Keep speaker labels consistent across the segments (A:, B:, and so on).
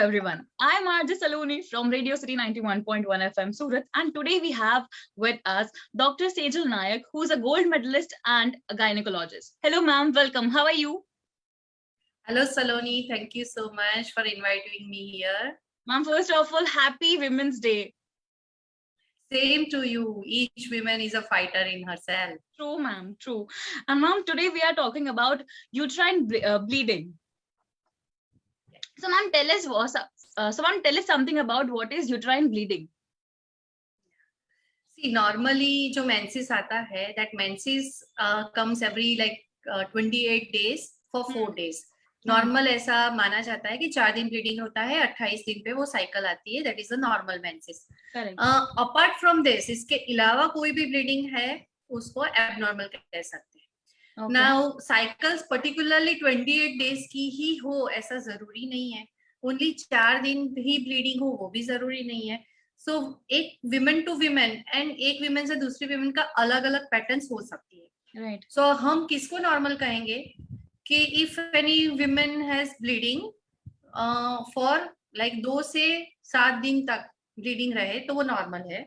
A: everyone. I'm Arja Saloni from Radio City 91.1 FM Surat, and today we have with us Dr. Sejal Nayak, who's a gold medalist and a gynecologist. Hello, ma'am. Welcome. How are you?
B: Hello, Saloni. Thank you so much for inviting me here.
A: Ma'am, first of all, happy Women's Day.
B: Same to you. Each woman is a fighter in herself.
A: True, ma'am. True. And ma'am, today we are talking about uterine bleeding. So, ma'am, tell us something about what is uterine bleeding.
B: See, normally जो menses आता है, that menses comes every 28 days for 4 days. Normal ऐसा माना जाता है कि 4 दिन bleeding होता है, 28 दिन पे वो साइकिल आती है. That is the normal menses. Apart from this, इसके अलावा कोई भी ब्लीडिंग है उसको एबनॉर्मल कह सकते हैं. नाउ साइकिल्स पर्टिकुलरली 28 डेज की ही हो ऐसा जरूरी नहीं है. ओनली 4 दिन ही ब्लीडिंग हो वो भी जरूरी नहीं है. सो एक विमेन टू विमेन एंड एक विमेन से दूसरी विमेन का अलग अलग पैटर्न्स हो सकती है.
A: राइट.
B: सो हम किसको नॉर्मल कहेंगे कि if any women has bleeding for 2 से 7 दिन तक ब्लीडिंग रहे तो वो नॉर्मल है.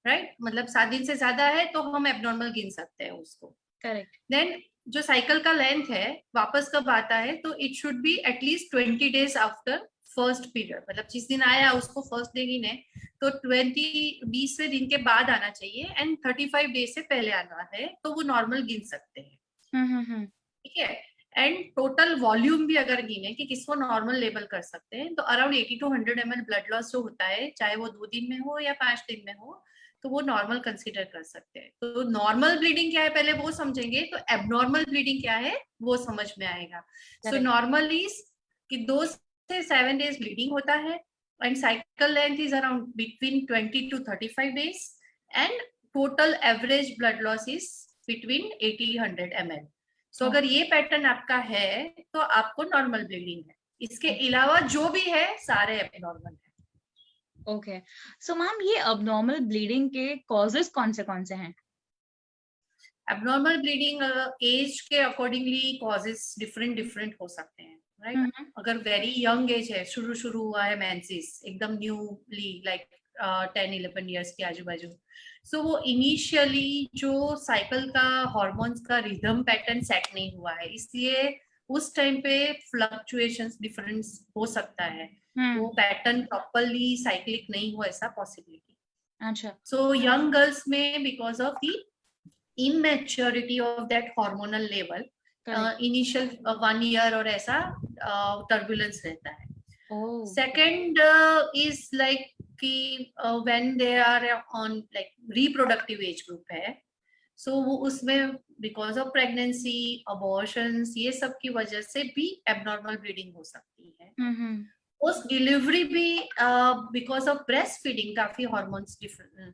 B: राइट. मतलब 7 दिन से ज्यादा है तो हम एबनॉर्मल गिन सकते हैं उसको.
A: करेक्ट.
B: देन जो साइकिल का लेंथ है वापस कब आता है तो it should be at least 20 days after first period. मतलब जिस दिन आया उसको फर्स्ट डे गिने तो 20 दिन के बाद आना चाहिए एंड 35 डेज से पहले आना है तो वो नॉर्मल गिन सकते हैं. ठीक है. एंड टोटल वॉल्यूम भी अगर गिने कि किसको नॉर्मल लेबल कर सकते हैं तो around 80 to 100 ml blood loss जो होता है चाहे वो 2 दिन में हो या 5 दिन में हो तो वो नॉर्मल कंसीडर कर सकते हैं. तो नॉर्मल ब्लीडिंग क्या है पहले वो समझेंगे तो एबनॉर्मल ब्लीडिंग क्या है वो समझ में आएगा. सो नॉर्मल इज कि 2 से 7 डेज ब्लीडिंग होता है and cycle length is around between 20 to 35 days and total average blood loss is between 80-100 ml. सो अगर ये पैटर्न आपका है तो आपको नॉर्मल ब्लीडिंग है. इसके अलावा जो भी है सारे एबनॉर्मल है.
A: ओके. सो मैम ये अबनॉर्मल ब्लीडिंग के कॉजेस कौन से हैं?
B: एबनॉर्मल ब्लीडिंग एज के अकॉर्डिंगली कॉजेस डिफरेंट हो सकते हैं. राइट. अगर वेरी यंग एज है, शुरू हुआ है मेंसेस एकदम न्यूली 10-11 इयर्स के आजू बाजू, सो वो इनिशियली जो साइकिल का हार्मोन्स का रिदम पैटर्न सेट नहीं हुआ है इसलिए उस टाइम पे फ्लक्चुएशंस डिफरेंस हो सकता है. वो पैटर्न प्रॉपर्ली साइक्लिक नहीं हुआ ऐसा पॉसिबिलिटी.
A: अच्छा.
B: सो यंग गर्ल्स में because of the immaturity of that hormonal level initial 1 year और ऐसा टर्बुलेंस रहता है. सेकेंड इज कि when they are on reproductive age group है so वो उसमें because of pregnancy, abortions ये सब की वजह से भी abnormal bleeding हो सकती है. पोस्ट डिलीवरी भी because of breast feeding काफी hormones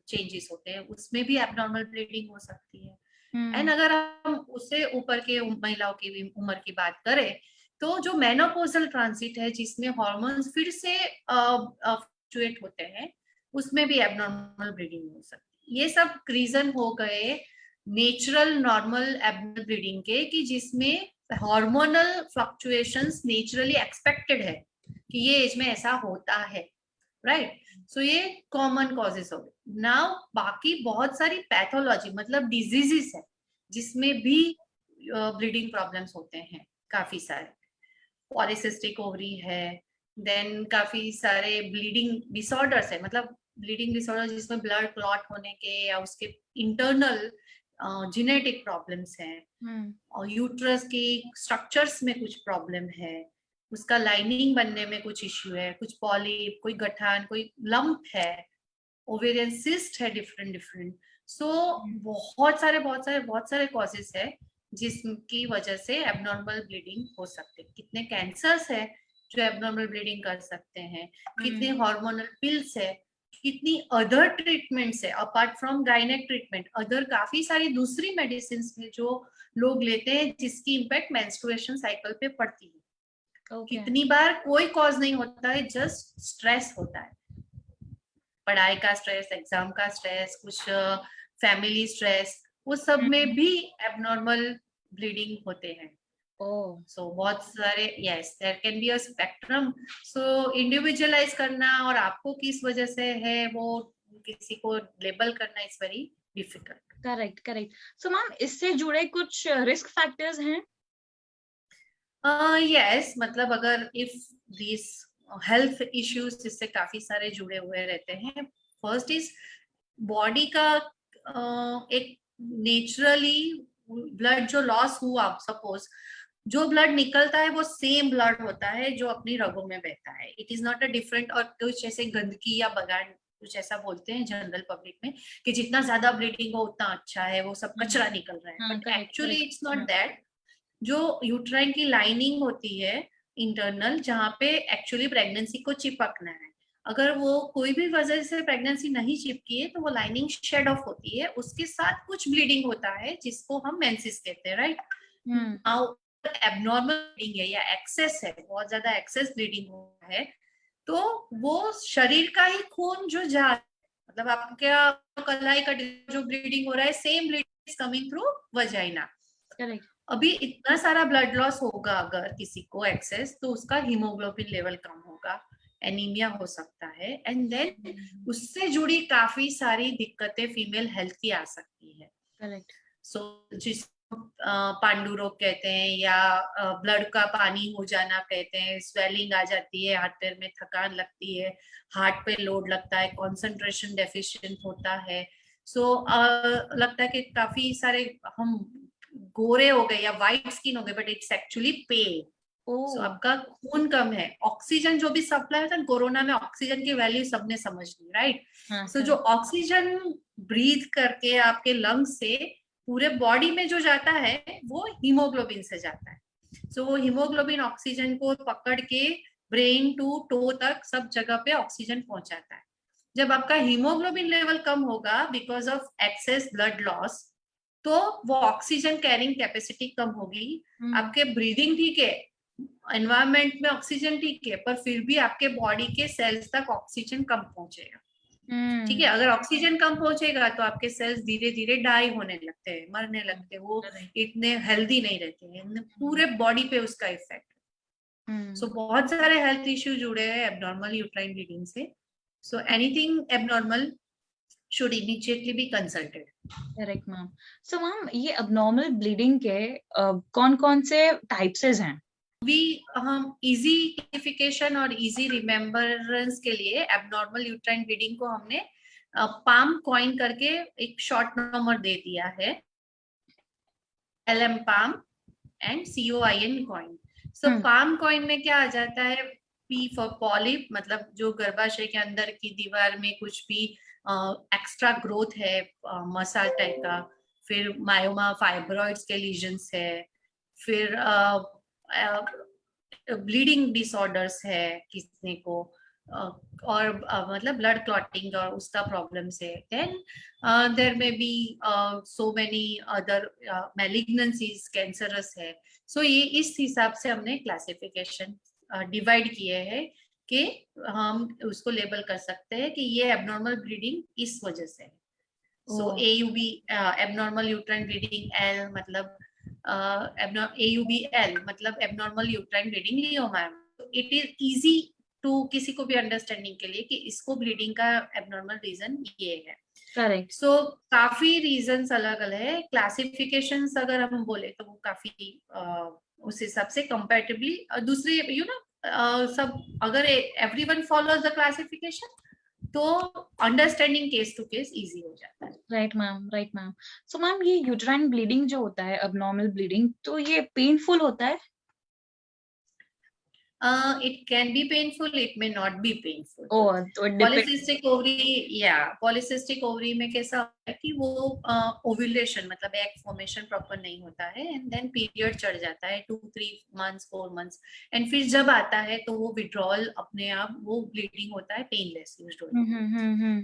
B: changes होते हैं उसमें भी abnormal bleeding हो सकती है. एंड अगर हम उससे ऊपर के महिलाओं की भी उम्र की बात करें तो जो मेनोपॉजल ट्रांजिट है जिसमें हार्मोन्स फिर से फ्लक्चुएट होते हैं उसमें भी एबनॉर्मल ब्लीडिंग हो सकती है. ये सब रीजन हो गए नेचुरल नॉर्मल एबनॉर्मल ब्लीडिंग के कि जिसमें हार्मोनल फ्लक्चुएशंस नेचुरली एक्सपेक्टेड है कि ये एज में ऐसा होता है. राइट. सो ये कॉमन कॉजेस हो गए. नाउ बाकी बहुत सारी पैथोलॉजी मतलब डिजीजेस है जिसमें भी ब्लीडिंग प्रॉब्लम्स होते हैं काफी सारे. पॉलीसिस्टिक ओवरी है, देन काफी सारे ब्लीडिंग डिसऑर्डर्स है मतलब ब्लीडिंग डिसऑर्डर जिसमें ब्लड क्लॉट होने के या उसके इंटरनल जेनेटिक प्रॉब्लम्स हैं. और यूट्रस की स्ट्रक्चर्स में कुछ प्रॉब्लम है, उसका लाइनिंग बनने में कुछ इश्यू है, कुछ पॉलिप, कोई गठान, कोई लंप है, ओवेरियन सिस्ट है डिफरेंट. सो बहुत सारे कॉजेस है जिसकी वजह से एबनॉर्मल ब्लीडिंग हो सकते हैं. कितने कैंसर्स है जो एबनॉर्मल ब्लीडिंग कर सकते हैं, कितने हार्मोनल पिल्स है, कितनी अदर ट्रीटमेंट्स है apart from gynaec treatment, other काफी सारी दूसरी मेडिसिन है जो लोग लेते हैं जिसकी इम्पैक्ट मेंस्ट्रुएशन साइकिल पे पड़ती है. कितनी बार कोई कॉज नहीं होता है, जस्ट स्ट्रेस होता है, पढ़ाई का स्ट्रेस, एग्जाम का स्ट्रेस, कुछ फैमिली स्ट्रेस, वो सब में भी एबनॉर्मल ब्लीडिंग होते हैं. सो बहुत सारे, yes there can be a spectrum. So individualize करना और आपको किस वजह से है वो किसी को लेबल करना is very difficult.
A: Correct correct. So ma'am इससे जुड़े कुछ रिस्क फैक्टर्स हैं?
B: यस, मतलब अगर इफ दिस हेल्थ इश्यूज इससे काफी सारे जुड़े हुए रहते हैं. फर्स्ट इज बॉडी का एक नेचुरली ब्लड जो लॉस हुआ, सपोज जो ब्लड निकलता है वो सेम ब्लड होता है जो अपनी रगों में बहता है. It is not a different, और कुछ ऐसे गंदगी या बगान कुछ ऐसा बोलते हैं जनरल पब्लिक में कि जितना ज्यादा ब्लीडिंग हो उतना अच्छा है, वो सब कचरा निकल रहा है. But actually it's not that. जो यूट्राइन की लाइनिंग होती है इंटरनल, जहाँ पे एक्चुअली प्रेगनेंसी को चिपकना है, अगर वो कोई भी वजह से प्रेगनेंसी नहीं चिपकी है तो वो लाइनिंग शेड ऑफ होती है, उसके साथ कुछ ब्लीडिंग होता है जिसको हम मेंसिस कहते हैं, राइट. नाउ एबनॉर्मल ब्लीडिंग है या एक्सेस है, बहुत ज्यादा एक्सेस ब्लीडिंग हुआ है, तो वो शरीर का ही खून जो जा, मतलब आपका कलाई का जो ब्लीडिंग हो रहा है, same bleeding is coming through vagina. अभी इतना सारा ब्लड लॉस होगा अगर किसी को एक्सेस, तो उसका हीमोग्लोबिन लेवल कम होगा, एनीमिया हो सकता है, एंड देन उससे जुड़ी काफी सारी दिक्कतें फीमेल हेल्थ की आ सकती है.
A: करेक्ट.
B: सो जिस पांडु रोग कहते हैं या ब्लड का पानी हो जाना कहते हैं, स्वेलिंग आ जाती है, हाथ पैर में थकान लगती है, हार्ट पे लोड लगता है, कंसंट्रेशन डेफिशिएंट होता है. सो लगता है कि काफी सारे हम गोरे हो गए या व्हाइट स्किन हो गए, बट इट्स एक्चुअली पेल. सो आपका खून कम है, ऑक्सीजन जो भी सप्लाई होता है, कोरोना में ऑक्सीजन की वैल्यू सबने समझ ली, राइट. सो जो ऑक्सीजन ब्रीथ करके आपके लंग्स से पूरे बॉडी में जो जाता है वो हीमोग्लोबिन से जाता है. सो वो हीमोग्लोबिन ऑक्सीजन को पकड़ के ब्रेन टू टो तक सब जगह पे ऑक्सीजन पहुंचाता है. जब आपका हीमोग्लोबिन लेवल कम होगा because of excess blood loss, तो वो ऑक्सीजन कैरिंग कैपेसिटी कम होगी. आपके ब्रीदिंग ठीक है, एनवायरमेंट में ऑक्सीजन ठीक है, पर फिर भी आपके बॉडी के सेल्स तक ऑक्सीजन कम पहुंचेगा. ठीक है, अगर ऑक्सीजन कम पहुंचेगा तो आपके सेल्स धीरे धीरे डाई होने लगते हैं, मरने लगते हैं, वो इतने हेल्दी नहीं रहते हैं, पूरे बॉडी पे उसका इफेक्ट. सो बहुत सारे हेल्थ इश्यू जुड़े हैं एबनॉर्मल यूट्राइन ब्लीडिंग से. So anything abnormal should immediately be consulted.
A: Correct ma'am. So ma'am ये abnormal bleeding के कौन-कौन से टाइप्स हैं?
B: हम इजी क्लासिफिकेशन और इजी रिमेम्बरेंस के लिए एबनॉर्मल यूट्राइन ब्लीडिंग को हमने पाम कॉइन करके एक शॉर्ट नंबर दे दिया है, LM palm and COIN coin. So palm coin में क्या आ जाता है, P फॉर पॉलिप, मतलब जो गर्भाशय के अंदर की दीवार में कुछ भी एक्स्ट्रा ग्रोथ है मसाल टाइप का, फिर मायोमा फाइब्रॉइड्स के लीजन्स है, फिर ब्लीडिंग डिसऑर्डर्स है किसी को, और मतलब ब्लड क्लॉटिंग और उसका प्रॉब्लम्स है. Then there may be so many other malignancies, cancerous है. सो ये इस हिसाब से हमने क्लासिफिकेशन डिवाइड किए हैं कि हम उसको लेबल कर सकते हैं कि ये एबनॉर्मल ब्लीडिंग इस वजह से है. So AUB abnormal uterine bleeding, L मतलब AUBL मतलब abnormal uterine bleeding leiomyoma. It is easy to किसी को भी अंडरस्टैंडिंग के लिए कि इसको ब्लीडिंग का एबनॉर्मल रीजन ये है.
A: करेक्ट.
B: सो काफी रीजंस अलग अलग है. क्लासिफिकेशंस अगर हम बोले तो वो काफी उस हिसाब से कंपैरेटिवली दूसरे यू नो सब, अगर एवरीवन फॉलोज द क्लासिफिकेशन तो understanding case to case easy हो जाता है.
A: Right ma'am, right ma'am. So ma'am ये यूट्राइन ब्लीडिंग जो होता है, abnormal bleeding, तो ये पेनफुल होता है?
B: It can be painful, it may not be painful.
A: तो
B: पॉलीसिस्टिक ओवरी, या पॉलीसिस्टिक ओवरी में कैसा होता है कि वो ओव्यूलेशन मतलब एग फॉर्मेशन प्रॉपर नहीं होता है, एंड देन पीरियड चढ़ जाता है 2-3 months 4 months, एंड फिर जब आता है तो वो विड्रॉल अपने आप, वो ब्लीडिंग होता है painless usually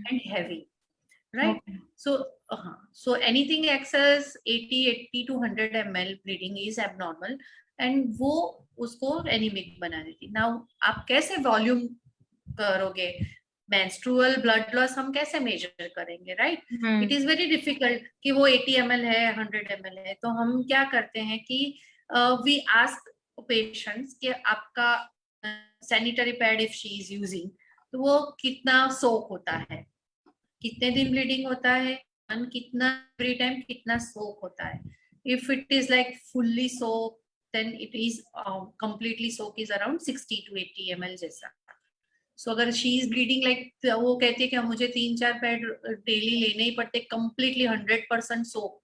B: and heavy, right. So anything excess 80 to 100 ml bleeding is abnormal, and वो उसको एनीमिक बना देती. नाउ आप कैसे वॉल्यूम करोगे, मेंस्ट्रुअल ब्लड लॉस हम कैसे मेजर करेंगे, right. It is very difficult कि वो 80 ml है 100 ml है. तो हम क्या करते हैं कि वी आस्क पेशेंट्स कि आपका sanitary pad if she is using, तो वो कितना सोक होता है, कितने दिन ब्लीडिंग होता है, and कितना एवरी टाइम कितना सोक होता है. If it is like fully soak, then it is completely soak is around 60 to 80 ml जैसा. सो अगर शी इज ब्लीडिंग लाइक, वो कहती है कि मुझे 3-4 पैड डेली लेने ही पड़ते completely 100% soap,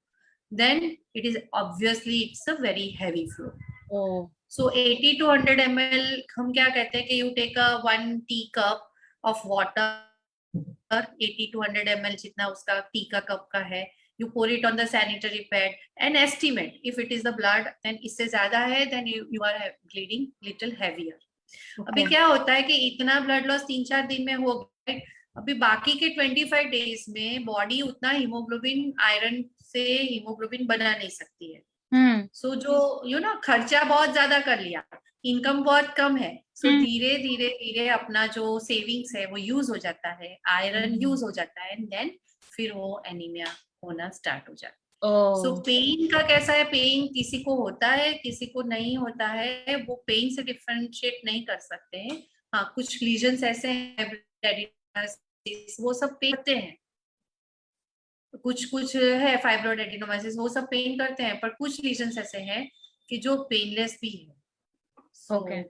B: then it is obviously it's a very heavy flow. So 80 to 100 ml हम क्या कहते हैं कि you take a 1 tea cup of water, 80 to 100 ml जितना उसका टी का कप का है, you pour it on the sanitary pad and estimate if it is the blood, then इससे ज्यादा है then you are bleeding little heavier. Okay. अभी क्या होता है कि इतना ब्लड लॉस 3-4 दिन में हो गया, अभी बाकी के 25 डेज में बॉडी उतना हीमोग्लोबिन, आयरन से हीमोग्लोबिन बना नहीं सकती है. सो जो खर्चा बहुत ज्यादा कर लिया, इनकम बहुत कम है, सो धीरे धीरे धीरे अपना जो सेविंग्स है वो यूज हो जाता है, आयरन यूज हो जाता है, एंड देन फिर वो एनीमिया होना स्टार्ट हो जाता है. सो पेन का कैसा है, पेन किसी को होता है किसी को नहीं होता है, वो पेन से डिफरेंशिएट नहीं कर सकते हैं. हाँ, कुछ लीजन्स ऐसे हैं वो सब पेन करते हैं, कुछ है फाइब्रोइड एडिनोमाइसिस वो सब पेन करते हैं, पर कुछ लीजन्स ऐसे हैं कि जो पेनलेस भी है.
A: ओके,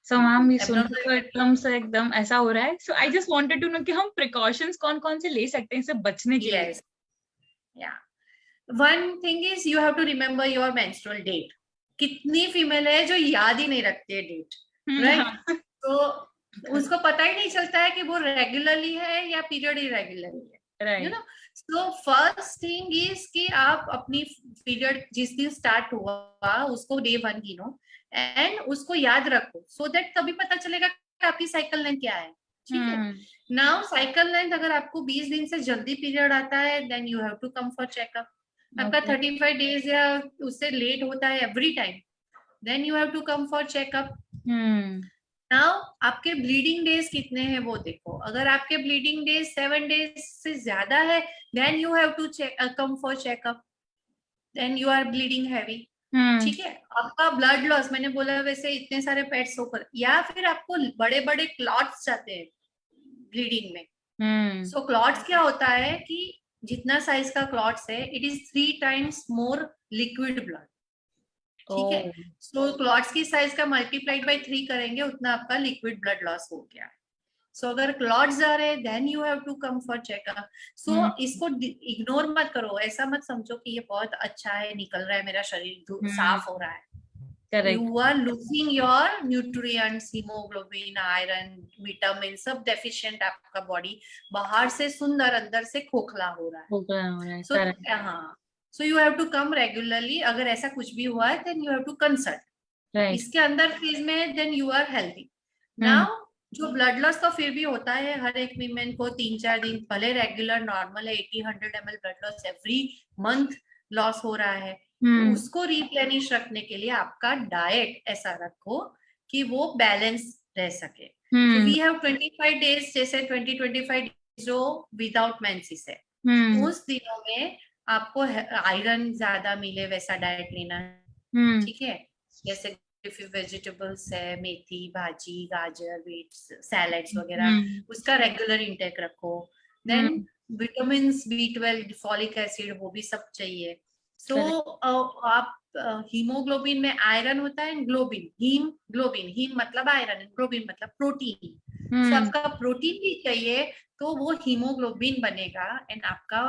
A: सो मैम ये सुनकर एकदम से एकदम ऐसा हो रहा है. So I just wanted to know कि हम प्रिकॉशंस कौन कौन से ले सकते हैं इससे बचने के लिए.
B: या one thing is you have to remember your menstrual date. कितनी फीमेल है जो याद ही नहीं रखती है डेट, राइट? तो उसको पता ही नहीं चलता है कि वो रेगुलरली है या पीरियड इरेगुलरली है, you know. So first thing is कि आप अपनी पीरियड जिस दिन स्टार्ट हुआ उसको डे 1 गिनो एंड उसको याद रखो, सो दैट तभी पता चलेगा कि आपकी साइकिल लेंथ क्या है. ठीक है. नाउ साइकिल लेंथ अगर आपको 20 दिन से जल्दी पीरियड आता है then you have to come for checkup. आपका 35 डेज या उससे लेट होता है every time, then you have to come for checkup. Now आपके ब्लीडिंग डेज कितने हैं वो देखो. अगर आपके ब्लीडिंग डेज 7 डेज से ज्यादा है then you have to come for checkup, then you are bleeding heavy. ठीक है. आपका ब्लड लॉस मैंने बोला वैसे इतने सारे पैड्स होकर, या फिर आपको बड़े बड़े क्लॉट्स जाते हैं ब्लीडिंग में. सो क्लॉट्स क्या होता है कि जितना साइज का क्लॉट्स है it is 3 times more liquid blood. ठीक है. सो क्लॉट्स की साइज का मल्टीप्लाइड बाय 3 करेंगे उतना आपका लिक्विड ब्लड लॉस हो गया. सो अगर क्लॉट्स आ रहे हैं then you have to come for checkup. So इसको इग्नोर मत करो, ऐसा मत समझो कि ये बहुत अच्छा है, निकल रहा है मेरा शरीर, साफ हो रहा है. You are losing your nutrients, hemoglobin, iron, vitamin सब deficient आपका बॉडी बाहर से सुंदर अंदर से खोखला हो रहा है. So हाँ, so you have to come regularly. अगर ऐसा कुछ भी हुआ है then you have to consult. इसके अंदर फेज में then you are healthy. Now जो ब्लड लॉस तो फिर भी होता है हर एक वीमेन को 3-4 दिन, भले रेगुलर नॉर्मल है 80-100 ml blood loss every month loss हो रहा है. उसको रिप्लेनिश रखने के लिए आपका डाइट ऐसा रखो कि वो बैलेंस रह सके. वी हैव 25 डेज, जैसे 20-25 जो विदाउट मेंसेस है, उस दिनों में आपको आयरन ज्यादा मिले वैसा डाइट लेना है. ठीक है. जैसे वेजिटेबल्स है, मेथी, भाजी, गाजर, बीट्स, सैलेड्स वगैरह, उसका रेगुलर इंटेक रखो. Then vitamin B12, folic acid, वो भी सब चाहिए. तो आप हीमोग्लोबिन में आयरन होता है, ग्लोबिन, हीम मतलब आयरन, ग्लोबिन मतलब प्रोटीन. सो आपका प्रोटीन भी चाहिए तो वो हीमोग्लोबिन बनेगा एंड आपका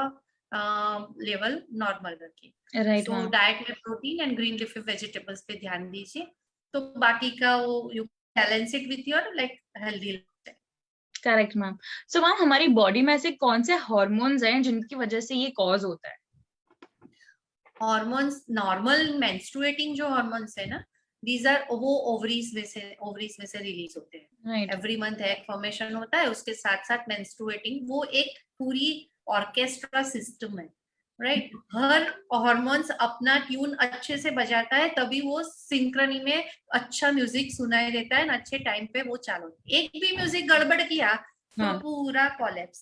B: लेवल नॉर्मल रखे. सो डाइट में protein and green leafy vegetables पे ध्यान दीजिए, तो बाकी का वो you balance it with your like healthy.
A: Correct ma'am. So ma'am हमारी बॉडी में ऐसे कौन से हार्मोन्स हैं जिनकी वजह से ये कॉज होता है?
B: हार्मोन्स, नॉर्मल मेंस्ट्रुएटिंग जो हार्मोन्स है ना, दीज आर वो ओवरीज में से रिलीज होते हैं. एवरी मंथ एग फॉर्मेशन होता है, उसके साथ साथ मेंस्ट्रुएटिंग, वो एक पूरी ऑर्केस्ट्रा सिस्टम है, राइट? हर हार्मोन्स अपना ट्यून अच्छे से बजाता है तभी वो सिंक्रोनी में अच्छा म्यूजिक सुनाई देता है, अच्छे टाइम पे वो चालू. एक भी म्यूजिक गड़बड़ किया तो पूरा कोलैप्स,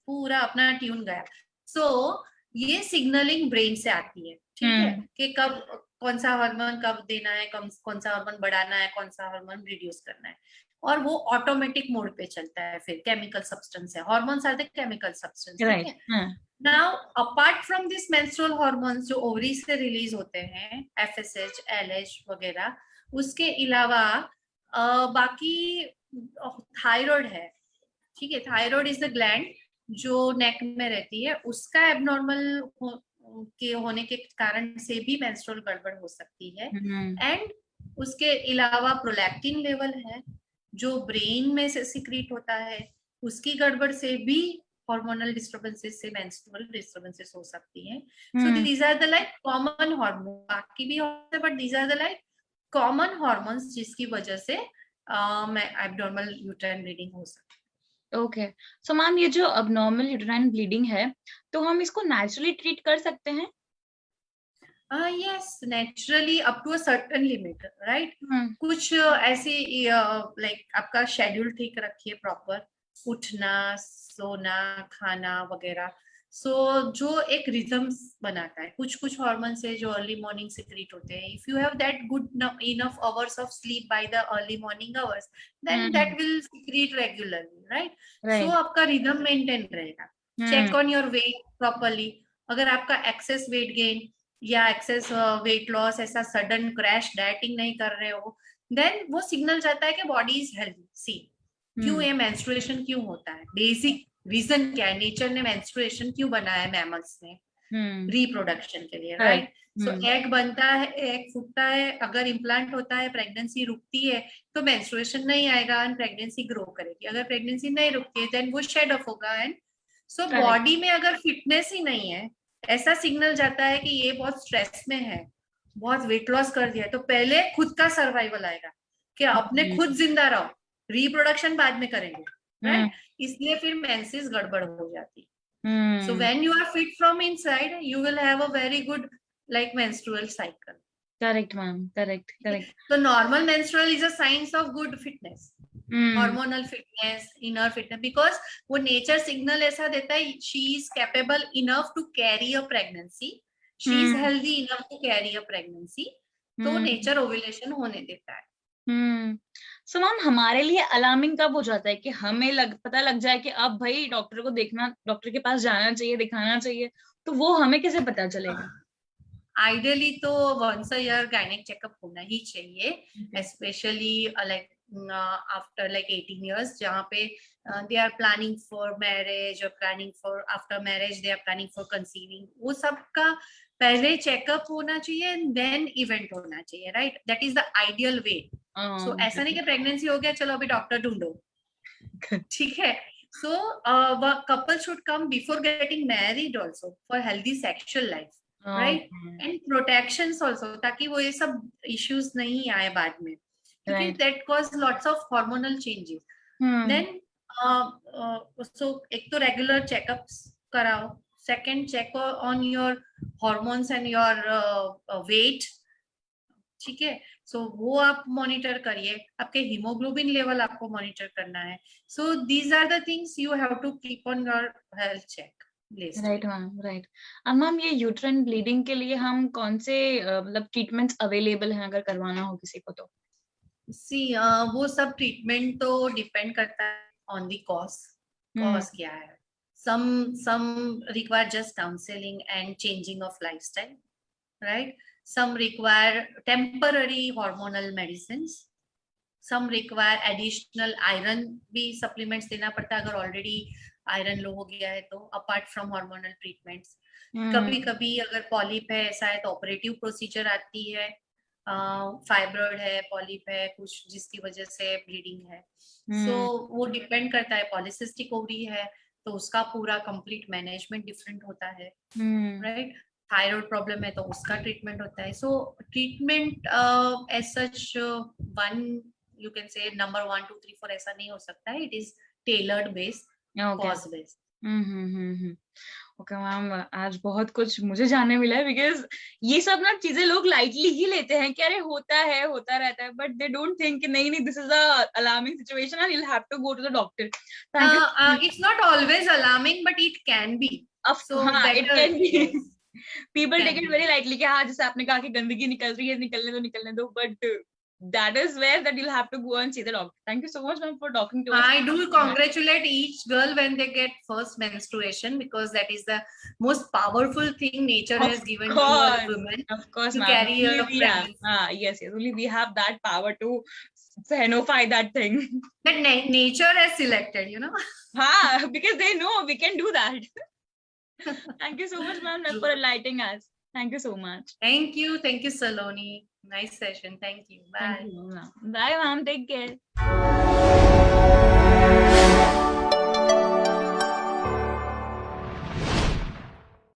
B: पूरा अपना ट्यून गया. सो ये सिग्नलिंग ब्रेन से आती है, ठीक है, कि कब कौन सा हार्मोन कब देना है, कौन सा हार्मोन बढ़ाना है, कौन सा हार्मोन रिड्यूस करना है, और वो ऑटोमेटिक मोड पे चलता है। फिर केमिकल सब्सटेंस है, hormones are the chemical substance, ठीक है। Now apart from this menstrual hormones जो ओवरी से रिलीज होते हैं, FSH, LH वगैरह, उसके अलावा बाकी थायराइड है, ठीक है। थायराइड इज द ग्लैंड जो नेक में रहती है, उसका एबनॉर्मल के होने के कारण से भी मेंस्ट्रुअल गड़बड़ हो सकती है। एंड उसके अलावा प्रोलैक्टिन लेवल है जो ब्रेन में से सिक्रीट होता है, उसकी गड़बड़ से भी हार्मोनल डिस्टर्बेंसेस से मेंस्ट्रुअल डिस्टर्बेंसेस हो सकती हैं। So these are the like common hormone, बाकी भी होते हैं but these are the like common hormones जिसकी वजह से एब्नॉर्मल यूट्राइन ब्लीडिंग हो सकती है।
A: ओके, सो मैम ये जो अबनॉर्मल यूट्राइन ब्लीडिंग है, तो हम इसको नेचुरली ट्रीट कर सकते हैं?
B: Yes, naturally up to a certain limit, right. कुछ ऐसे लाइक आपका शेड्यूल ठीक रखिए, प्रॉपर उठना, सोना, खाना वगैरह। सो जो एक रिदम्स बनाता है, कुछ कुछ हॉर्मोन्स है जो अर्ली मॉर्निंग सिक्रीट होते हैं। If you have that good enough hours of sleep by the early morning hours, then that will secrete regularly, right. So आपका रिदम मेंटेन रहेगा। Check on your weight properly. अगर आपका excess weight gain या excess weight loss, ऐसा sudden crash dieting नहीं कर रहे हो, देन वो सिग्नल जाता है कि बॉडी इज हेल्दी। सी क्यों ये मेंस्ट्रुएशन क्यों होता है, बेसिक रीजन क्या है, नेचर ने मेंस्ट्रुएशन क्यों बनाया है मैमल्स ने, रिप्रोडक्शन के लिए, राइट। सो एग बनता है, एग फूटता है, अगर इम्प्लांट होता है, प्रेगनेंसी रुकती है तो मेंस्ट्रुएशन नहीं आएगा एंड प्रेगनेंसी ग्रो करेगी। अगर प्रेगनेंसी नहीं रुकती है देन वो शेड ऑफ होगा। एंड सो बॉडी में अगर फिटनेस ही नहीं है, ऐसा सिग्नल जाता है कि ये बहुत स्ट्रेस में है, बहुत वेट लॉस कर दिया, तो पहले खुद का सर्वाइवल आएगा कि अपने खुद जिंदा रहो, रिप्रोडक्शन बाद में करेंगे, राइट। इसलिए फिर मेंसेस गड़बड़ हो जाती है। So when you are fit from inside, you will have a very good like menstrual cycle.
A: Correct ma'am, correct correct.
B: तो normal menstrual is a science of good fitness, hormonal fitness, inner fitness, because वो nature signal ऐसा देता है, she is capable enough to carry a pregnancy, she is healthy enough to carry a pregnancy, तो nature ovulation होने देता है।
A: So ma'am हमारे लिए अलार्मिंग कब हो जाता है कि हमें पता लग जाए कि अब भाई डॉक्टर को देखना, डॉक्टर के पास जाना चाहिए, दिखाना चाहिए, तो वो हमें कैसे पता चलेगा?
B: आइडियली तो once a year gynaec checkup होना ही चाहिए, specially like after like 18 years, जहाँ पे they are planning for marriage और planning for after marriage they are planning for conceiving, वो सब का पहले चेकअप होना चाहिए एंड देन इवेंट होना चाहिए, right. That is the ideal way. So ऐसा नहीं कि प्रेगनेंसी हो गया चलो अभी डॉक्टर ढूंढो, ठीक है। So couple should come before getting married also for healthy sexual life, right, and protections also, ताकि वो ये सब इश्यूज नहीं आए बाद में, क्योंकि that cause lots of hormonal changes. Then so एक तो रेगुलर चेकअप्स कराओ, second check on your hormones and your weight, ठीक है। सो वो आप मॉनिटर करिए, आपके हीमोग्लोबिन लेवल आपको मॉनिटर करना है। So these are the things you have to keep on your health check.
A: Right ma'am, right. अब मैम ये यूट्राइन ब्लीडिंग के लिए हम कौन से मतलब ट्रीटमेंट्स अवेलेबल हैं अगर करवाना हो किसी को तो?
B: सी वो सब ट्रीटमेंट तो डिपेंड करता है ऑन दी कॉस्ट, कॉस्ट क्या है। some require just counseling and changing of lifestyle, right. Some require temporary hormonal medicines, some require additional iron भी supplements देना पड़ता है अगर already आयरन लो हो गया है तो, अपार्ट फ्रॉम हार्मोनल ट्रीटमेंट्स। कभी कभी अगर पॉलिप है ऐसा है तो ऑपरेटिव प्रोसीजर आती है, फाइब्रॉइड है, पॉलिप है कुछ जिसकी वजह से ब्लीडिंग है। सो वो डिपेंड करता है, पॉलिसिस्टिक ओवरी है तो उसका पूरा कंप्लीट मैनेजमेंट डिफरेंट होता है, राइट। थायराइड प्रॉब्लम है तो उसका ट्रीटमेंट होता है। So treatment as such one you can say number 1 2 3 4 ऐसा नहीं हो सकता है, it is tailored based, cause based.
A: Okay ma'am, आज बहुत कुछ मुझे जानने मिला है, बिकॉज ये सब ना चीजें लोग लाइटली ही लेते हैं कि अरे होता है, होता रहता है, बट दे डोंट थिंक कि नहीं नहीं this is a alarming situation and you will have to go to the doctor.
B: It's not always alarming but it can be,
A: it can be.
B: yes,
A: People
B: can
A: take it
B: be.
A: very lightly कि हाँ जैसे आपने कहा कि गंदगी निकल रही है, निकलने दो, but that is where that you'll have to go and see the doctor. Thank you so much, ma'am, for talking to us.
B: I do congratulate each girl when they get first menstruation, because that is the most powerful thing nature has given to a woman.
A: Of course,
B: to
A: ma'am.
B: carry
A: Only
B: a
A: we have.
B: pregnancy.
A: Yes, only we have that power to phenify that thing.
B: That nature has selected,
A: Because they know we can do that. Thank you so much, ma'am, for enlightening us. Thank you so much.
B: Thank you, Saloni. Nice session. Thank you. Bye.
A: Thank you, ma'am. Bye, ma'am. Take care.